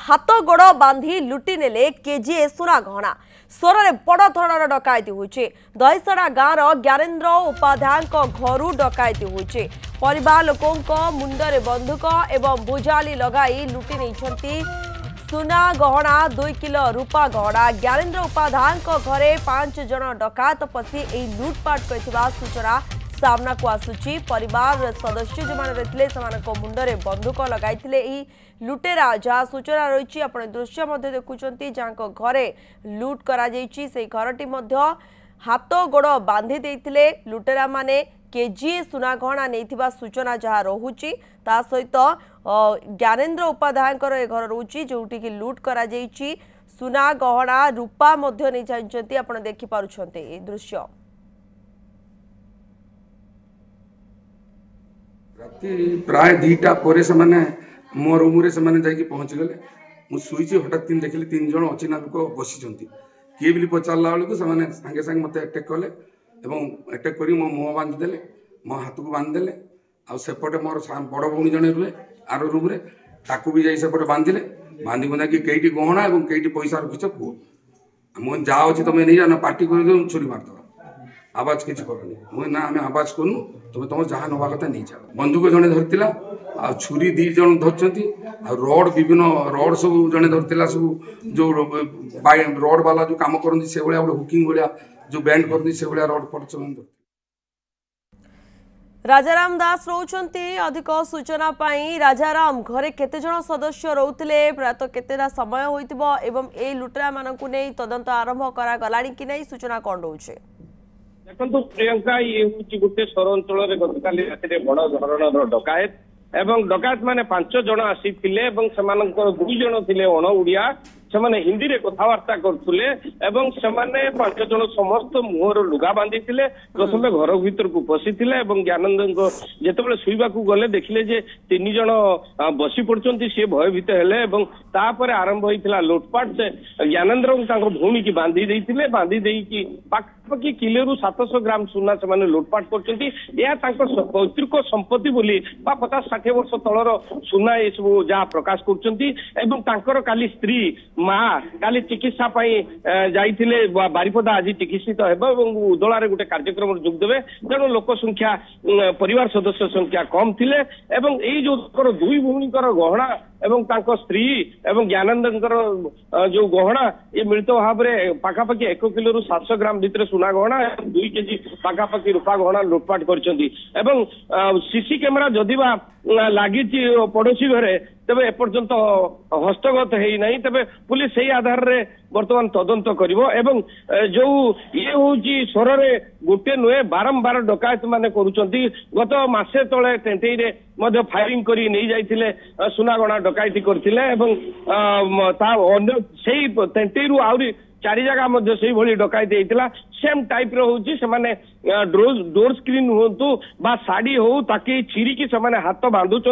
हाथ गोड़ बांधी लुटि नेले केजीए सुना गहना स्वर में बड़ धरण डकायती होइछे। दहीसड़ा गाँवर ज्ञानेन्द्र उपाध्याय घर डकायती होइछे। परिवार लोकों मुंडरे बंधुक एवं भुजाली लगाई लुटि नहीं सुना गहना 2 किलो रूपा गहना। ज्ञानेन्द्र उपाध्याय घरे 5 जन डकायत पशि लुटपाट कर सूचना सामना को आसुची। परिवार सदस्य जो मैंने रही मुंडरे बंधुक लगाई लुटेरा जहाँ सूचना रही आप दृश्य देखुं जहाँ घरे लुट कर घरटी हाथ गोड़ बांधि देते लुटेरा माने केजीए सुना गहना नहीं सूचना जहाँ रोचे। ता सहित ज्ञानेन्द्र उपाध्याय घर रोचे जोटी की लुट कर सुना गहना रूपा नहीं जाती आप देखिपुं दृश्य। राति प्राय 2टा पर से मो रूम से पहुँची गले। मुझे हठात देखिली 3 जन अचिना लोक बसी किए भी पचारा बेलू से सागे सागे मत अटैक कले अटैक कर मो मुह बांधिदेले मो हाथ को बांधिदेले आसेपटे मोर बड़ भौणी जड़े रुए आर रूम ताकू भी जाई सेपटे बांधिले बांधि बुंदा कि कईटी गहना और कईटी पैसा रखिच कह मुझे जहाँ अच्छी तुम नहीं जाना पार्टी कर छुरी मारद आवाज किसी करनी मुझे ना आम आवाज करूँ तुम तुम जहाँ नवा कथा नहीं जाओ। बंदूक जड़े धरला आ छुरी 2 जन धरती रड विभिन्न रड सब जड़े धरला सब जो रड वाला जो कम करती से भाया गोटे हुकिंग भाया जो बैंड करती से भाया रड फट सब। राजाराम दास रोचंती अधिक सूचना पाई। राजाराम घरे केते जन सदस्य रोते प्रायतः केतेटा समय होइतिबो एवं ए लुटेरा मानकु नै तदंत आरंभ करा गलानी कि नै सूचना कोन रोचे? देखो प्रियंका ये हूँ गोटे सहर अंचल गतकाली राति बड़ धरण डकायत एवं डकायत माने 5 जन आसी 2 जन थे अण ओडिया से हिंदी में कथबार्ता करते 5 जन समस्त मुहर लुगा बांधि प्रथम घर भीतर को पशि ज्ञानंद जिते शुवा गले देखिले 3 जन बसी पड़ते सी भयभीत हेले आरंभ होता लुटपाट से ज्ञानेन्द्र भौणी की बांधि पाखापाखि किले 700 ग्राम सुना से लुटपाट कर पैतृक संपत्ति बोली 50-60 वर्ष तलर सुना ये सब जहाँ प्रकाश कर काली स्त्री माँ काली चिकित्सा जाइए बारिपदा आज चिकित्सित उदलार गोटे कार्यक्रम जोगदेवे तेणु लोक संख्या परिवार सदस्य संख्या कम थिले जो 2 भौणीकर गहना एवं स्त्री एवं ज्ञानंद जो गहना ये मिलित भाव में पाखापाखि 1 किलो 700 ग्राम भितर सुना गहना 2 केजी पाखापाखि रूपा गहना लुटपाट कर सीसी कैमेरा जदि लगी पड़ोशी घरे तेबे एपर्यंत हस्तगत है नहीं तेबे पुलिस सही आधार रे वर्तमान तदंत करिवो एवं जो ये होची स्वर रे गोटे नुहे बारंबार डकायत माने करूचंती गत मासे तळे टेंटेई रे मध्य फायरिंग करी नहीं जाइथिले सुनागणा डकायती करथिले एवं ता अन्य सेही टेंटेई रु आउरी 4 जगह मध्य से भली डकायती होता सेम टाइप रोचे से डोर स्क्रीन हूँ बा साड़ी हो ताकि चिरिकी से हाथ बांधुंट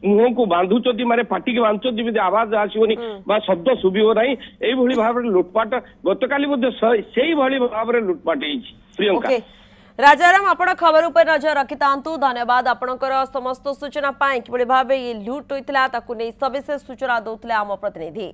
मुह को बांधुंट माने पाटी के बांधुंट आवाज आसोनी शब्द शुभ ना यही भाव में लुटपाट गतकाली से भाव में लुटपाट प्रियंका। राजाराम आपण खबर उपर नजर रखि तांतु धन्यवाद आपणकर समस्त सूचना पाई कि भाव ये लुट होता सविशेष सूचना दौले आम प्रतिनिधि।